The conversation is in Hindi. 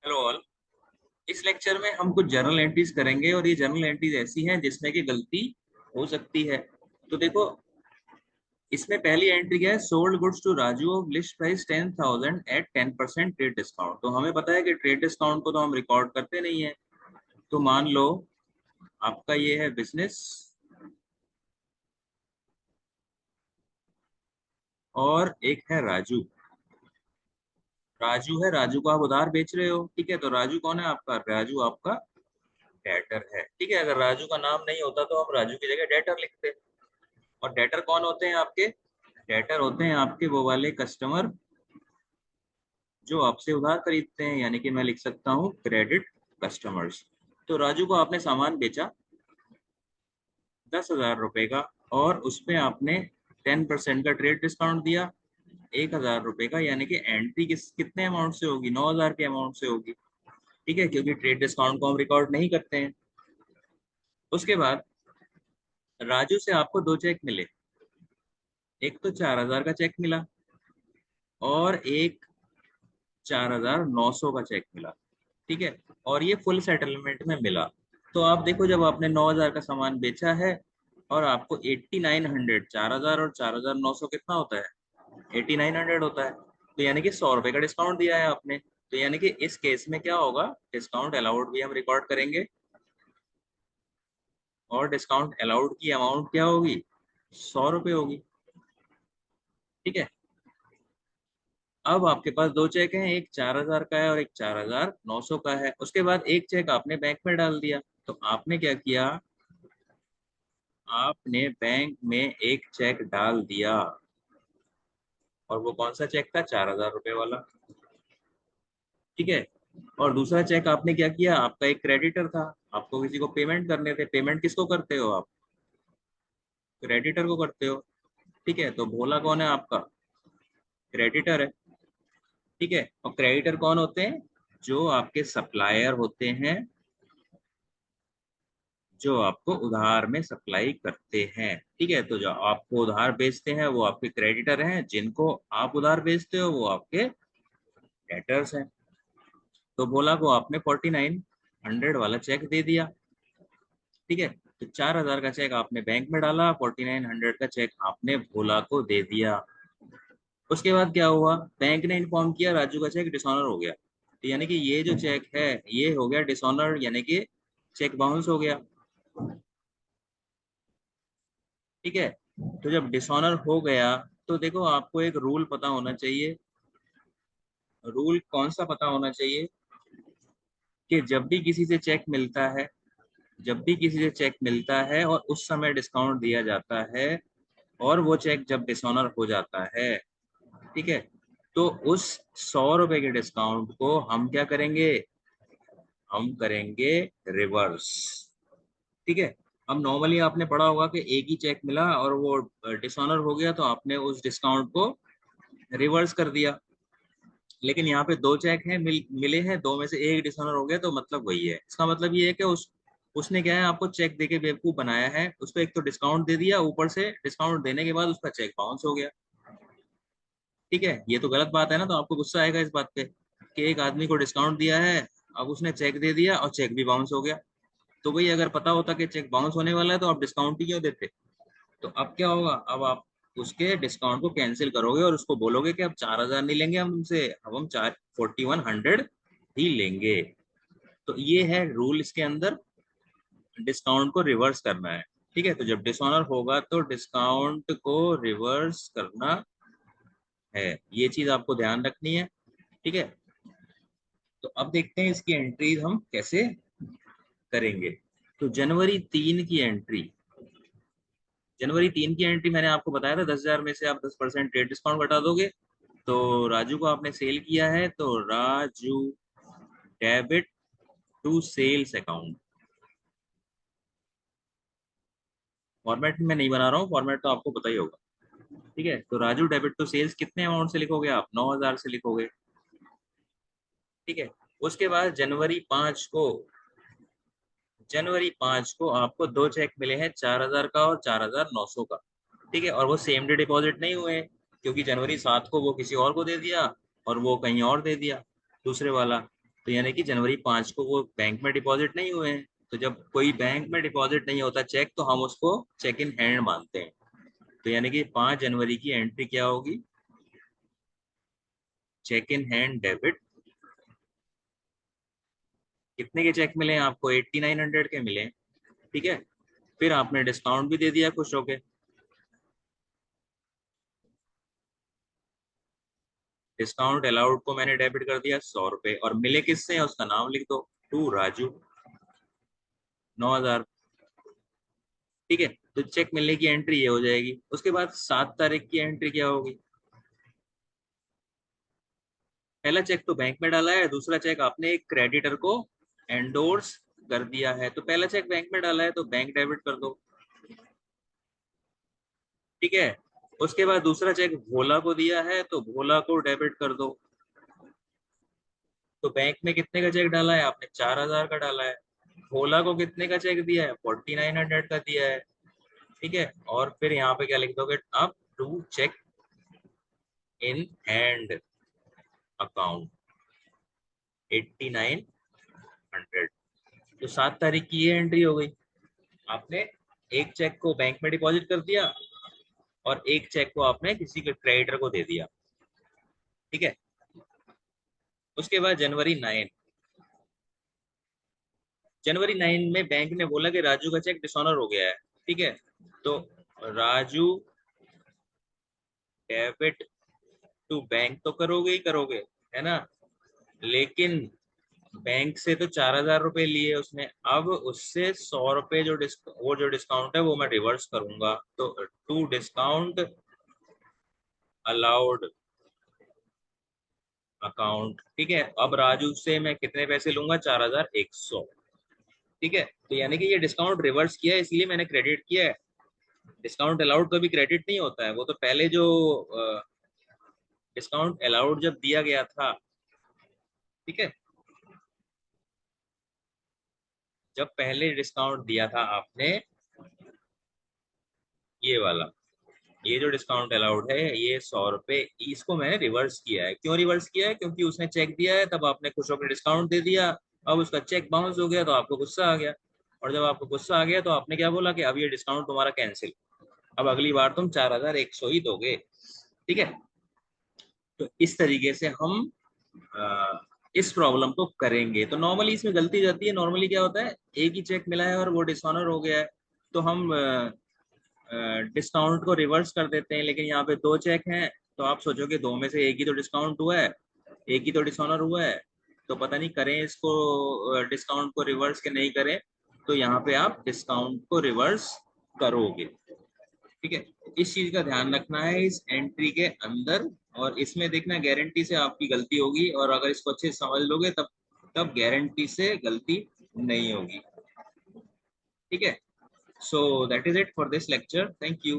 Hello all. इस लेक्चर में हम कुछ जर्नल एंट्रीज करेंगे और ये जर्नल एंट्रीज ऐसी हैं जिसमें कि गलती हो सकती है। तो देखो, इसमें पहली एंट्री क्या है, sold goods to Raju of list price 10,000 at 10% trade discount. तो हमें पता है कि ट्रेड डिस्काउंट को तो हम रिकॉर्ड करते नहीं है। तो मान लो आपका ये है बिजनेस और एक है राजू। राजू है, राजू को आप उधार बेच रहे हो, ठीक है। तो राजू कौन है आपका? राजू आपका डेटर है, ठीक है। अगर राजू का नाम नहीं होता तो हम राजू की जगह डेटर लिखते। और डेटर कौन होते हैं आपके? डेटर होते हैं आपके वो वाले कस्टमर जो आपसे उधार खरीदते हैं, यानी कि मैं लिख सकता हूँ क्रेडिट कस्टमर्स। तो राजू को आपने सामान बेचा 10,000 रुपए का, और उस पे आपने 10% का ट्रेड डिस्काउंट दिया 1,000 रुपए का, यानी कि एंट्री कितने अमाउंट से होगी? 9,000 के अमाउंट से होगी, ठीक है, क्योंकि ट्रेड डिस्काउंट को हम रिकॉर्ड नहीं करते हैं। उसके बाद राजू से आपको दो चेक मिले, एक तो 4,000 का चेक मिला और एक 4,900 का चेक मिला, ठीक है। और ये फुल सेटलमेंट में मिला। तो आप देखो, जब आपने 9,000 का सामान बेचा है और आपको 8900, 4,000 और 4,900 कितना होता है? 8900 होता है। तो यानी कि 100 रुपए का डिस्काउंट दिया है आपने। तो यानी कि इस केस में क्या होगा, डिस्काउंट अलाउड भी हम रिकॉर्ड करेंगे, और डिस्काउंट अलाउड की अमाउंट क्या होगी? 100 रुपए होगी, ठीक है। अब आपके पास दो चेक हैं, एक 4,000 का है और एक 4,900 का है। उसके बाद एक चेक आपने बैंक में डाल दिया। तो आपने क्या किया, आपने बैंक में एक चेक डाल दिया, और वो कौन सा चेक था? 4,000 रुपए वाला, ठीक है। और दूसरा चेक आपने क्या किया, आपका एक क्रेडिटर था, आपको किसी को पेमेंट करने थे। पेमेंट किसको करते हो आप? क्रेडिटर को करते हो, ठीक है। तो भोला कौन है आपका? क्रेडिटर है, ठीक है। और क्रेडिटर कौन होते हैं? जो आपके सप्लायर होते हैं, जो आपको उधार में सप्लाई करते हैं, ठीक है। तो जो आपको उधार बेचते हैं वो आपके क्रेडिटर हैं, जिनको आप उधार बेचते हो वो आपके डेटर्स हैं। तो भोला को आपने 4900 वाला चेक दे दिया, ठीक है। तो 4,000 का चेक आपने बैंक में डाला, 4900 का चेक आपने भोला को दे दिया। उसके बाद क्या हुआ, बैंक ने इन्फॉर्म किया राजू का चेक डिसऑनर हो गया। तो यानी कि ये जो चेक है ये हो गया डिसऑनर, यानी कि चेक बाउंस हो गया, ठीक है। तो जब डिसऑनर हो गया, तो देखो आपको एक रूल पता होना चाहिए। रूल कौन सा पता होना चाहिए? कि जब भी किसी से चेक मिलता है, जब भी किसी से चेक मिलता है और उस समय डिस्काउंट दिया जाता है, और वो चेक जब डिसऑनर हो जाता है, ठीक है, तो उस 100 रुपए के डिस्काउंट को हम क्या करेंगे? हम करेंगे रिवर्स, ठीक है। अब नॉर्मली आपने पढ़ा होगा कि एक ही चेक मिला और वो डिसऑनर हो गया, तो आपने उस डिस्काउंट को रिवर्स कर दिया। लेकिन यहाँ पे दो चेक हैं, मिले हैं, दो में से एक डिसऑनर हो गया, तो मतलब वही है। इसका मतलब ये है कि उसने क्या है, आपको चेक देके बेवकूफ बनाया है। उसको एक तो डिस्काउंट दे दिया, ऊपर से डिस्काउंट देने के बाद उसका चेक बाउंस हो गया, ठीक है। ये तो गलत बात है ना। तो आपको गुस्सा आएगा इस बात पे कि एक आदमी को डिस्काउंट दिया है, अब उसने चेक दे दिया और चेक भी बाउंस हो गया। तो भाई अगर पता होता कि चेक बाउंस होने वाला है तो आप डिस्काउंट ही क्यों देते? तो अब क्या होगा, अब आप उसके डिस्काउंट को कैंसिल करोगे और उसको बोलोगे कि अब 4,000 नहीं लेंगे हम तुमसे, अब हम 4100 ही लेंगे। तो ये है रूल इसके अंदर, डिस्काउंट को रिवर्स करना है, ठीक है। तो जब डिसऑनर होगा तो डिस्काउंट को रिवर्स करना है, ये चीज आपको ध्यान रखनी है, ठीक है। तो अब देखते हैं इसकी एंट्रीज हम कैसे करेंगे। तो जनवरी 3 की एंट्री मैंने आपको बताया था, 10,000 में से आप 10% ट्रेड डिस्काउंट घटा दोगे। तो राजू को आपने सेल किया है, तो Raju debit to sales account. Format में नहीं बना रहा हूँ, फॉर्मेट तो आपको पता ही होगा, ठीक है। तो राजू डेबिट टू सेल्स कितने अमाउंट से लिखोगे आप? 9,000 से लिखोगे, ठीक है। उसके बाद जनवरी 5 को आपको दो चेक मिले हैं, 4,000 का और 4,900 का, ठीक है। और वो सेम डे डिपॉजिट नहीं हुए, क्योंकि जनवरी 7 को वो किसी और को दे दिया और वो कहीं और दे दिया दूसरे वाला, तो यानी कि जनवरी 5 को वो बैंक में डिपॉजिट नहीं हुए हैं। तो जब कोई बैंक में डिपॉजिट नहीं होता चेक, तो हम उसको चेक इन हैंड मानते हैं। तो यानी कि 5 जनवरी की एंट्री क्या होगी? Cheque in hand debit. कितने के चेक मिले हैं आपको? 8900 के मिले। ठीक है, फिर आपने डिस्काउंट भी दे दिया खुश होके। डिस्काउंट अलाउड को मैंने डेबिट कर दिया 100 रुपए, और मिले किससे हैं उसका नाम लिख दो, टू राजू, 9000। ठीक है, तो चेक मिलने की एंट्री ये हो जाएगी। उसके बाद 7 तारीख की एंट्री क्या होगी? पहला चेक तो बैंक में डाला है, दूसरा चेक आपने एक क्रेडिटर को एंडोर्स कर दिया है। तो पहला चेक बैंक में डाला है तो बैंक डेबिट कर दो। ठीक है, उसके बाद दूसरा चेक भोला को दिया है तो भोला को डेबिट कर दो। तो बैंक में कितने का चेक डाला है आपने? 4000 का डाला है। भोला को कितने का चेक दिया है? 4900 का दिया है। ठीक है, और फिर यहाँ पे क्या लिख दोगे आप? To cheque in hand account 8900। तो 7 तारीख की ये एंट्री हो गई। आपने एक चेक को बैंक में डिपॉजिट कर दिया और एक चेक को आपने किसी के क्रेडिटर को दे दिया। ठीक है, उसके बाद जनवरी 9 में बैंक ने बोला कि राजू का चेक डिसऑनर हो गया है। ठीक है, तो राजू डेबिट टू बैंक तो करोगे ही करोगे, है ना? लेकिन बैंक से तो 4000 रुपए लिए उसने, अब उससे 100 रुपए जो डिस्काउंट है वो मैं रिवर्स करूंगा। तो टू डिस्काउंट अलाउड अकाउंट। ठीक है, अब राजू से मैं कितने पैसे लूंगा? 4100। ठीक है, तो यानी कि ये डिस्काउंट रिवर्स किया है, इसलिए मैंने क्रेडिट किया है। डिस्काउंट अलाउड कभी क्रेडिट नहीं होता है, वो तो पहले जो डिस्काउंट अलाउड जब दिया गया था, ठीक है, जब पहले डिस्काउंट दिया था आपने, ये वाला, ये जो डिस्काउंट अलाउड है ये 100 रुपए, इसको मैंने रिवर्स किया है। क्यों रिवर्स किया है? क्योंकि उसने चेक दिया है, तब आपने खुश होकर डिस्काउंट दे दिया। अब उसका चेक बाउंस हो गया तो आपको गुस्सा आ गया, और जब आपको गुस्सा आ गया तो आपने क्या बोला कि अब ये डिस्काउंट तुम्हारा कैंसिल, अब अगली बार तुम 4100 ही दोगे। ठीक है, तो इस तरीके से हम इस प्रॉब्लम को करेंगे। तो नॉर्मली इसमें गलती जाती है। नॉर्मली क्या होता है, एक ही चेक मिला है और वो डिसऑनर हो गया है, तो हम डिस्काउंट को रिवर्स कर देते हैं। लेकिन यहाँ पे दो चेक हैं, तो आप सोचोगे दो में से एक ही तो डिस्काउंट हुआ है, एक ही तो डिसऑनर हुआ है, तो पता नहीं करें इसको डिस्काउंट को रिवर्स के नहीं करें। तो यहाँ पे आप डिस्काउंट को रिवर्स करोगे। ठीक है, इस चीज का ध्यान रखना है इस एंट्री के अंदर। और इसमें देखना, गारंटी से आपकी गलती होगी, और अगर इसको अच्छे से समझ लोगे तब तब गारंटी से गलती नहीं होगी। ठीक है, so that is it for this lecture. Thank you.